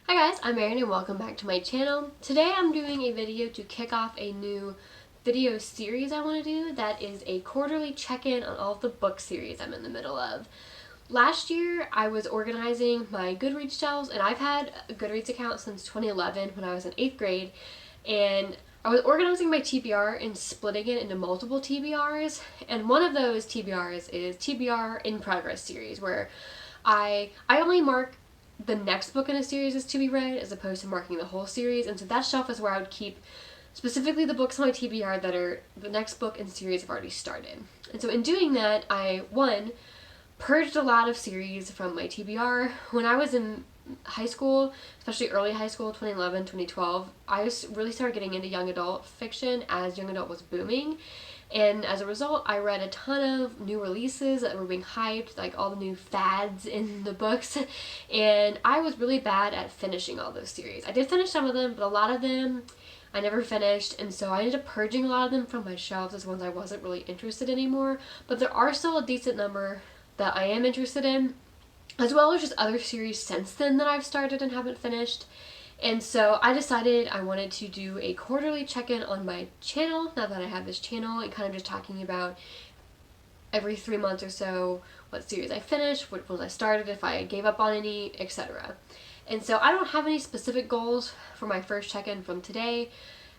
Hi guys, I'm Erin and welcome back to my channel. Today I'm doing a video to kick off a new video series I want to do that is a quarterly check-in on all of the book series I'm in the middle of. Last year I was organizing my Goodreads shelves, and I've had a Goodreads account since 2011 when I was in 8th grade, and I was organizing my TBR and splitting it into multiple TBRs, and one of those TBRs is TBR in progress series, where I only mark the next book in a series is to be read as opposed to marking the whole series, and so that shelf is where I would keep specifically the books on my TBR that are the next book in series I've already started. And so in doing that, I purged a lot of series from my TBR. When I was in high school, especially early high school, 2011, 2012, I really started getting into young adult fiction as young adult was booming. And as a result, I read a ton of new releases that were being hyped, like all the new fads in the books, and I was really bad at finishing all those series. I did finish some of them, but a lot of them I never finished, and so I ended up purging a lot of them from my shelves as ones I wasn't really interested in anymore, but there are still a decent number that I am interested in, as well as just other series since then that I've started and haven't finished. And so I decided I wanted to do a quarterly check-in on my channel now that I have this channel, and kind of just talking about every 3 months or so what series I finished, what ones I started, if I gave up on any, etc. And so I don't have any specific goals for my first check-in from today.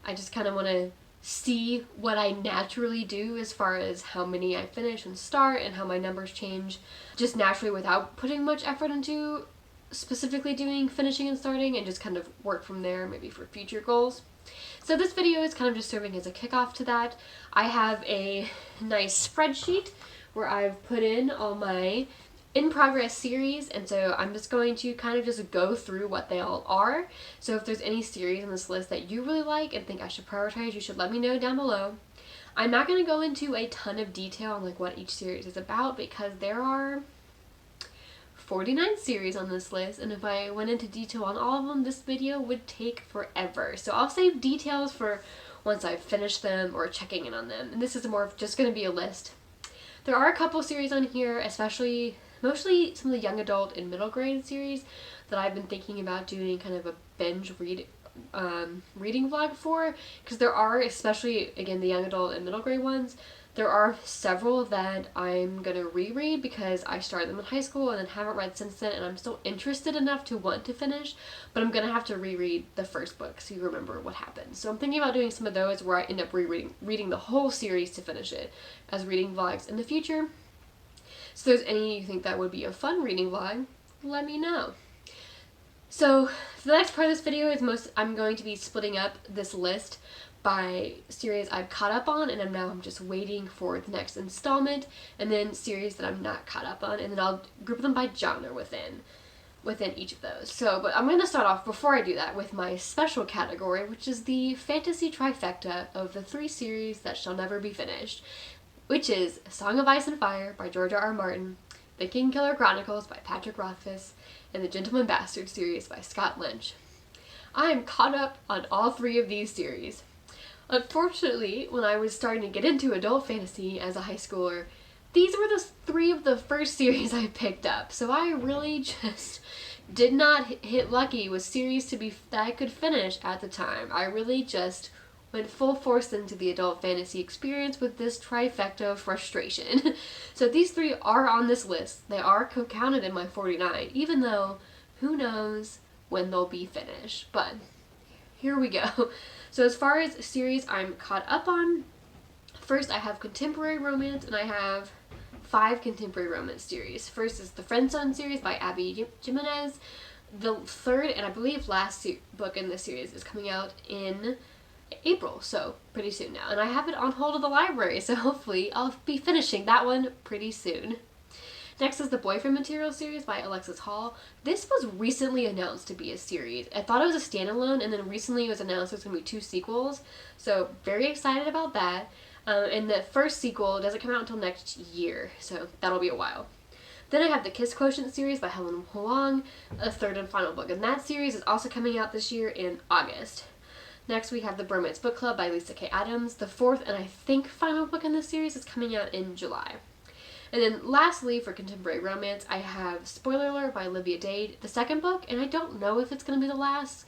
I just kind of want to see what I naturally do as far as how many I finish and start and how my numbers change just naturally without putting much effort into specifically doing finishing and starting, and just kind of work from there maybe for future goals. So this video is kind of just serving as a kickoff to that. I have a nice spreadsheet where I've put in all my in progress series, and so I'm just going to kind of just go through what they all are. So if there's any series on this list that you really like and think I should prioritize, you should let me know down below. I'm not going to go into a ton of detail on like what each series is about because there are 49 series on this list, and if I went into detail on all of them, this video would take forever. So I'll save details for once I've finished them or checking in on them, and this is more of just going to be a list. There are a couple series on here, mostly some of the young adult and middle grade series that I've been thinking about doing kind of a binge reading vlog for, because there are, especially again the young adult and middle grade ones, there are several that I'm going to reread because I started them in high school and then haven't read since then, and I'm still interested enough to want to finish, but I'm going to have to reread the first book so you remember what happened. So I'm thinking about doing some of those where I end up reading the whole series to finish it as reading vlogs in the future. So if there's any you think that would be a fun reading vlog, let me know. So for the next part of this video is I'm going to be splitting up this list by series I've caught up on, and I'm just waiting for the next installment, and then series that I'm not caught up on, and then I'll group them by genre within each of those. So, but I'm going to start off, before I do that, with my special category, which is the fantasy trifecta of the 3 series that shall never be finished, which is A Song of Ice and Fire by George R. R. Martin, The Kingkiller Chronicles by Patrick Rothfuss, and the Gentleman Bastard series by Scott Lynch. I am caught up on all 3 of these series. Unfortunately, when I was starting to get into adult fantasy as a high schooler, these were the 3 of the first series I picked up, so I really just did not hit lucky with series that I could finish at the time. I really just went full force into the adult fantasy experience with this trifecta of frustration. So these 3 are on this list. They are counted in my 49, even though who knows when they'll be finished. But here we go. So as far as series I'm caught up on, first I have contemporary romance, and I have 5 contemporary romance series. First is the Friendzone series by Abby Jimenez. The third and I believe last book in this series is coming out in April, so pretty soon now. And I have it on hold at the library, so hopefully I'll be finishing that one pretty soon. Next is the Boyfriend Material series by Alexis Hall. This was recently announced to be a series. I thought it was a standalone, and then recently it was announced there's going to be 2 sequels, so very excited about that. And the first sequel doesn't come out until next year, so that'll be a while. Then I have the Kiss Quotient series by Helen Hoang. A third and final book in that series is also coming out this year in August. Next we have the Bromance Book Club by Lisa K. Adams. The 4th and I think final book in this series is coming out in July. And then lastly, for contemporary romance, I have Spoiler Alert by Olivia Dade, the second book, and I don't know if it's going to be the last,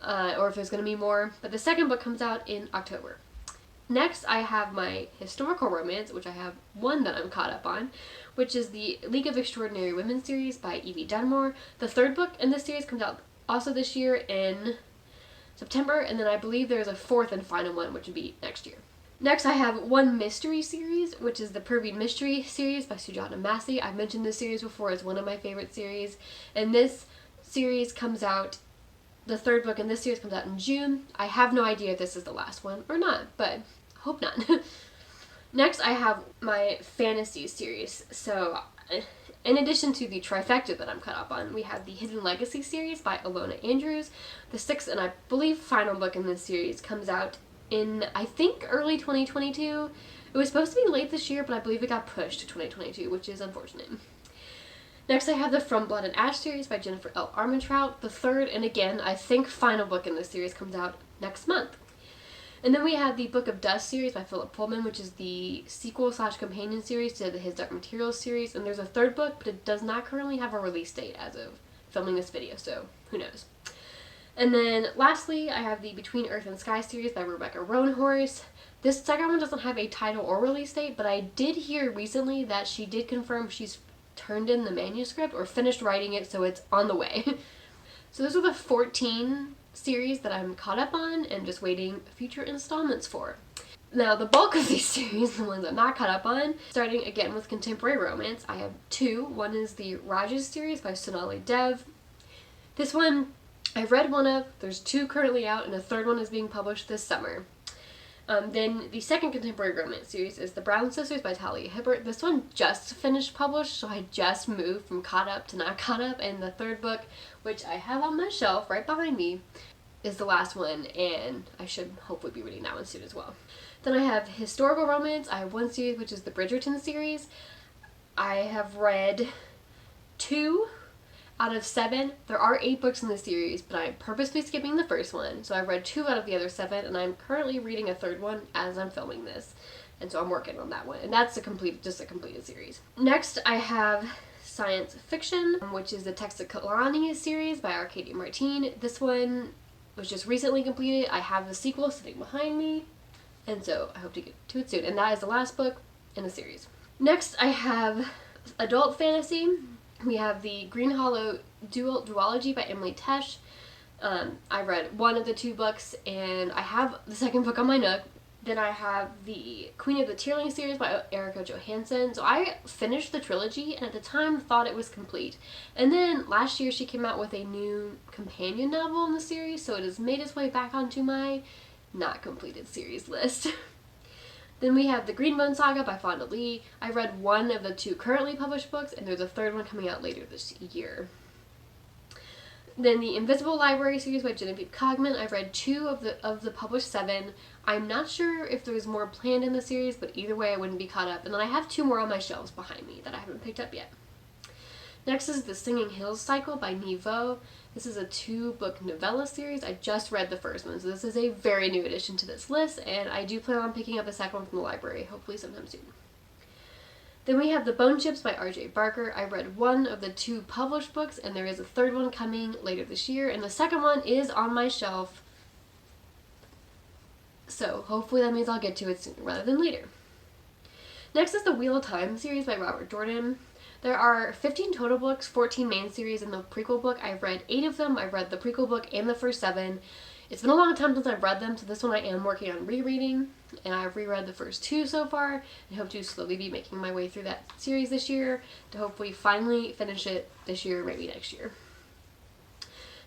or if there's going to be more, but the second book comes out in October. Next, I have my historical romance, which I have one that I'm caught up on, which is the League of Extraordinary Women series by Evie Dunmore. The third book in this series comes out also this year in September, and then I believe there's a fourth and final one, which would be next year. Next, I have one mystery series, which is the Pervy Mystery series by Sujata Massey. I've mentioned this series before as one of my favorite series, and this series comes out, the third book in this series comes out in June. I have no idea if this is the last one or not, but hope not. Next, I have my fantasy series. So, in addition to the Trifecta that I'm caught up on, we have the Hidden Legacy series by Alona Andrews. The sixth and I believe final book in this series comes out in, I think, early 2022. It was supposed to be late this year, but I believe it got pushed to 2022, which is unfortunate. Next, I have the From Blood and Ash series by Jennifer L. Armentrout. The third, and again, I think final book in this series comes out next month. And then we have the Book of Dust series by Philip Pullman, which is the sequel/companion series to the His Dark Materials series. And there's a third book, but it does not currently have a release date as of filming this video, so who knows. And then lastly, I have the Between Earth and Sky series by Rebecca Roanhorse. This second one doesn't have a title or release date, but I did hear recently that she did confirm she's turned in the manuscript or finished writing it, so it's on the way. So those are the 14 series that I'm caught up on and just waiting future installments for. Now, the bulk of these series, the ones I'm not caught up on, starting again with contemporary romance, I have two. One is the Rajas series by Sonali Dev. This one, I've read one of, there's two currently out, and a third one is being published this summer. Then the second contemporary romance series is The Brown Sisters by Talia Hibbert. This one just finished published, so I just moved from caught up to not caught up, and the third book, which I have on my shelf right behind me, is the last one, and I should hopefully be reading that one soon as well. Then I have historical romance. I have one series, which is the Bridgerton series. I have read 2 out of 7. There are 8 books in the series, but I'm purposely skipping the first one. So I've read 2 out of the other 7, and I'm currently reading a third one as I'm filming this. And so I'm working on that one. And that's just a completed series. Next, I have science fiction, which is the Texakalani series by Arcadia Martin. This one was just recently completed. I have the sequel sitting behind me, and so I hope to get to it soon. And that is the last book in the series. Next, I have adult fantasy. We have the Green Hollow Duology by Emily Tesh. I read one of the 2 books, and I have the second book on my Nook. Then I have the Queen of the Tearling series by Erica Johansson. So I finished the trilogy, and at the time thought it was complete. And then last year she came out with a new companion novel in the series, so it has made its way back onto my not completed series list. Then we have the Greenbone Saga by Fonda Lee. I read one of the 2 currently published books, and there's a third one coming out later this year. Then the Invisible Library series by Genevieve Cogman. I've read 2 of the published 7. I'm not sure if there's more planned in the series, but either way I wouldn't be caught up. And then I have 2 more on my shelves behind me that I haven't picked up yet. Next is the Singing Hills Cycle by Niveau. This is a 2-book novella series. I just read the first one, so this is a very new addition to this list, and I do plan on picking up the second one from the library, hopefully sometime soon. Then we have The Bone Chips by R.J. Barker. I read one of the 2 published books, and there is a third one coming later this year, and the second one is on my shelf, so hopefully that means I'll get to it sooner rather than later. Next is the Wheel of Time series by Robert Jordan. There are 15 total books, 14 main series, and the prequel book. I've read 8 of them. I've read the prequel book and the first 7. It's been a long time since I've read them, so this one I am working on rereading, and I've reread the first 2 so far, and hope to slowly be making my way through that series this year to hopefully finally finish it this year, maybe next year.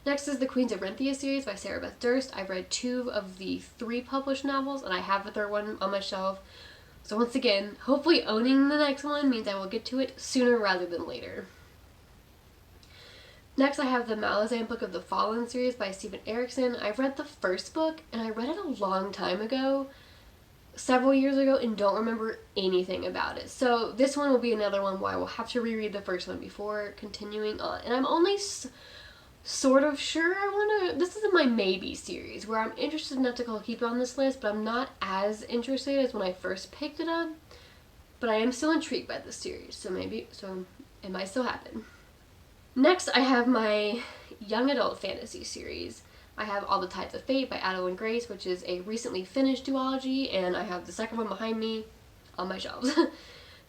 Next is the Queens of Renthia series by Sarah Beth Durst. I've read 2 of the 3 published novels, and I have the third one on my shelf. So once again, hopefully owning the next one means I will get to it sooner rather than later. Next, I have the Malazan Book of the Fallen series by Stephen Erickson. I've read the first book, and I read it a long time ago, several years ago, and don't remember anything about it. So this one will be another one where I will have to reread the first one before continuing on. And I'm only sort of sure I want to... This is in my maybe series, where I'm interested enough to keep it on this list, but I'm not as interested as when I first picked it up. but I am still intrigued by this series, so it might still happen. Next, I have my young adult fantasy series. I have All the Tides of Fate by Adeline Grace, which is a recently finished duology, and I have the second one behind me on my shelves.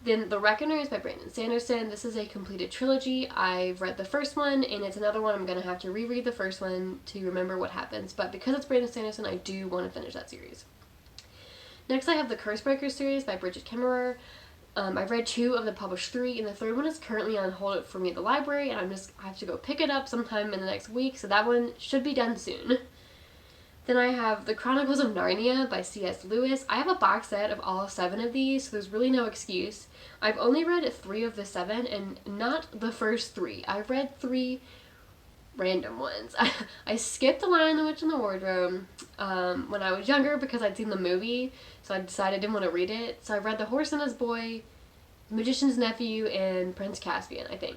Then The Reckoners by Brandon Sanderson. This is a completed trilogy. I've read the first one, and it's another one I'm going to have to reread the first one to remember what happens, but because it's Brandon Sanderson, I do want to finish that series. Next, I have the Cursebreaker series by Bridget Kemmerer. I've read 2 of the published 3, and the third one is currently on hold for me at the library, and I have to go pick it up sometime in the next week, so that one should be done soon. Then I have The Chronicles of Narnia by C.S. Lewis. I have a box set of all 7 of these, so there's really no excuse. I've only read 3 of the 7, and not the first 3. I've read 3 random ones. I skipped The Lion, the Witch, and the Wardrobe when I was younger because I'd seen the movie, so I decided I didn't want to read it. So I read The Horse and His Boy, The Magician's Nephew, and Prince Caspian, I think.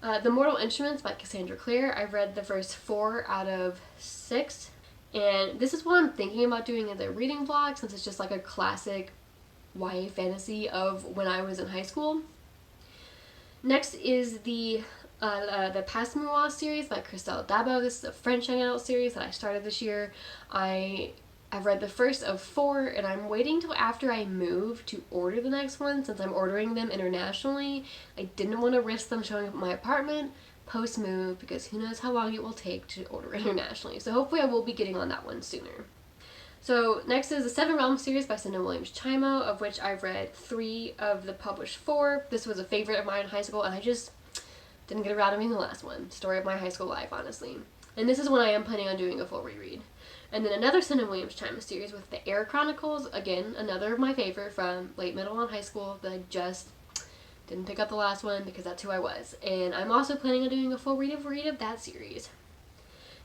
The Mortal Instruments by Cassandra Clare. I've read the first 4 out of 6, and this is what I'm thinking about doing as a reading vlog, since it's just like a classic YA fantasy of when I was in high school. Next is the Passimoir series by Christelle Dabo. This is a French young adult series that I started this year. I've read the first of 4, and I'm waiting till after I move to order the next one, since I'm ordering them internationally. I didn't want to risk them showing up at my apartment post-move, because who knows how long it will take to order internationally. So hopefully I will be getting on that one sooner. So next is the Seven Realms series by Cinda Williams-Chimo, of which I've read 3 of the published 4. This was a favorite of mine in high school, and I just didn't get around to reading the last one. Story of my high school life, honestly. And this is when I am planning on doing a full reread. And then another Cinda Williams-Chimo series with the Air Chronicles, again, another of my favorite from late middle and high school that I just didn't pick up the last one because that's who I was. And I'm also planning on doing a full read of that series.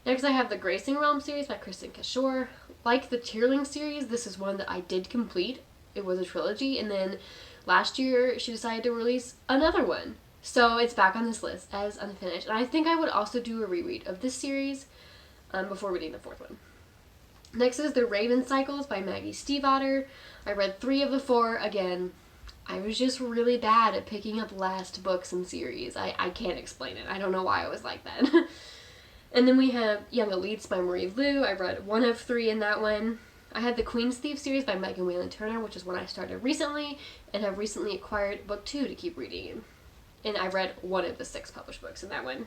Next, I have the Gracing Realm series by Kristen Cashore. Like the Tearling series, this is one that I did complete. It was a trilogy, and then last year she decided to release another one. So it's back on this list as unfinished. And I think I would also do a reread of this series before reading the 4th one. Next is The Raven Cycles by Maggie Stiefvater. I read 3 of the 4. Again, I was just really bad at picking up last books and series. I can't explain it. I don't know why I was like that. And then we have Young Elites by Marie Lu. I read 1 of 3 in that one. I had the Queen's Thief series by Megan Whalen Turner, which is one I started recently, and have recently acquired book 2 to keep reading. And I read 1 of the 6 published books in that one.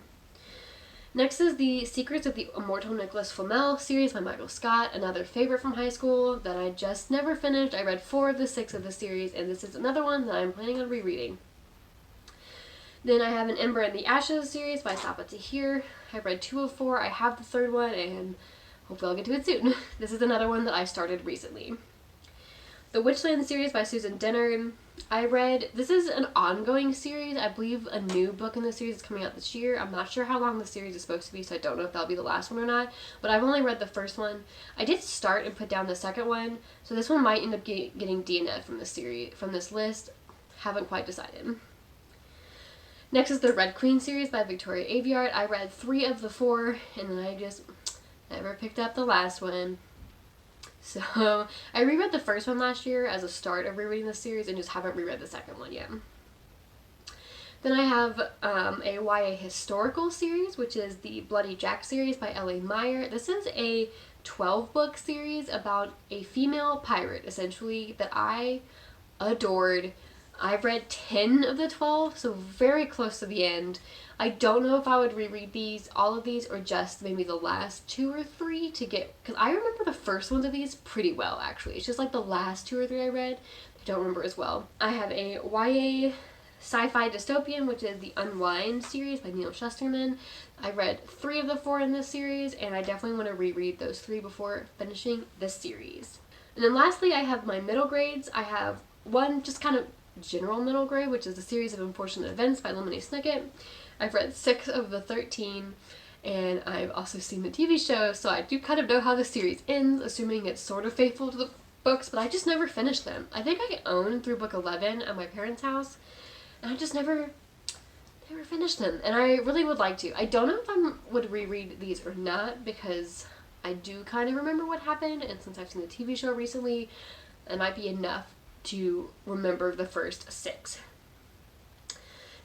Next is the Secrets of the Immortal Nicholas Flamel series by Michael Scott, another favorite from high school that I just never finished. I read 4 of the 6 of the series, and this is another one that I'm planning on rereading. Then I have an Ember in the Ashes series by Sapa Tahir. I read 2 of 4. I have the 3rd one, and hopefully I'll get to it soon. This is another one that I started recently. The Witchland series by Susan Dennard. This is an ongoing series. I believe a new book in the series is coming out this year. I'm not sure how long the series is supposed to be, so I don't know if that'll be the last one or not. But I've only read the first one. I did start and put down the second one, so this one might end up getting DNF'd from this list. Haven't quite decided. Next is the Red Queen series by Victoria Aveyard. I read 3 of the 4, and then I just never picked up the last one. So I reread the first one last year as a start of rereading the series, and just haven't reread the second one yet. Then I have a YA historical series, which is the Bloody Jack series by L.A. Meyer. This is a 12-book series about a female pirate, essentially, that I adored. I've read 10 of the 12, so very close to the end. I don't know if I would reread all of these, or just maybe the last 2 or 3 to get, because I remember the first ones of these pretty well, actually. It's just like the last 2 or 3 I read, I don't remember as well. I have a YA sci-fi dystopian, which is the Unwind series by Neil Shusterman. I read 3 of the 4 in this series, and I definitely want to reread those 3 before finishing this series. And then lastly, I have my middle grades. I have one just kind of general middle grade, which is the series of Unfortunate Events by Lemony Snicket. I've read 6 of the 13, and I've also seen the TV show, so I do kind of know how the series ends, assuming it's sort of faithful to the books, but I just never finished them. I think I own through book 11 at my parents' house, and I just never finished them, and I really would like to. I don't know if I would reread these or not, because I do kind of remember what happened, and since I've seen the TV show recently, it might be enough to remember the first 6.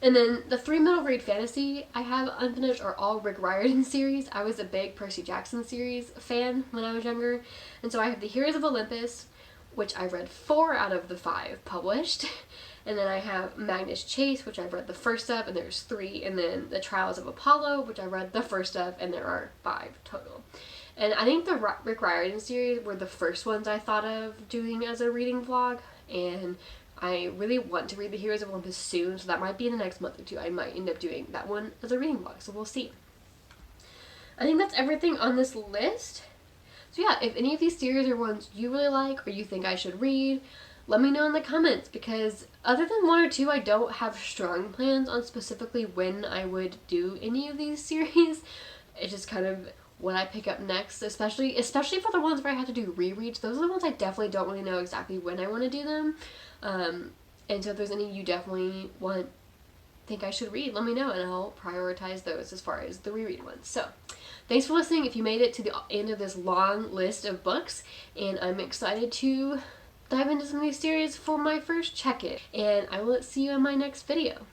And then the 3 middle grade fantasy I have unfinished are all Rick Riordan series. I was a big Percy Jackson series fan when I was younger. And so I have the Heroes of Olympus, which I read 4 out of the 5 published. And then I have Magnus Chase, which I've read the first of, and there's 3. And then The Trials of Apollo, which I read the first of, and there are 5 total. And I think the Rick Riordan series were the first ones I thought of doing as a reading vlog. And I really want to read the Heroes of Olympus soon, so that might be in the next month or 2. I might end up doing that one as a reading vlog, so we'll see. I think that's everything on this list. So yeah, if any of these series are ones you really like or you think I should read, let me know in the comments, because other than 1 or 2, I don't have strong plans on specifically when I would do any of these series. It's just kind of what I pick up next, especially for the ones where I have to do rereads. Those are the ones I definitely don't really know exactly when I want to do them. And so if there's any you definitely think I should read, let me know and I'll prioritize those as far as the reread ones. So thanks for listening if you made it to the end of this long list of books, and I'm excited to dive into some of these series for my first check-in, and I will see you in my next video.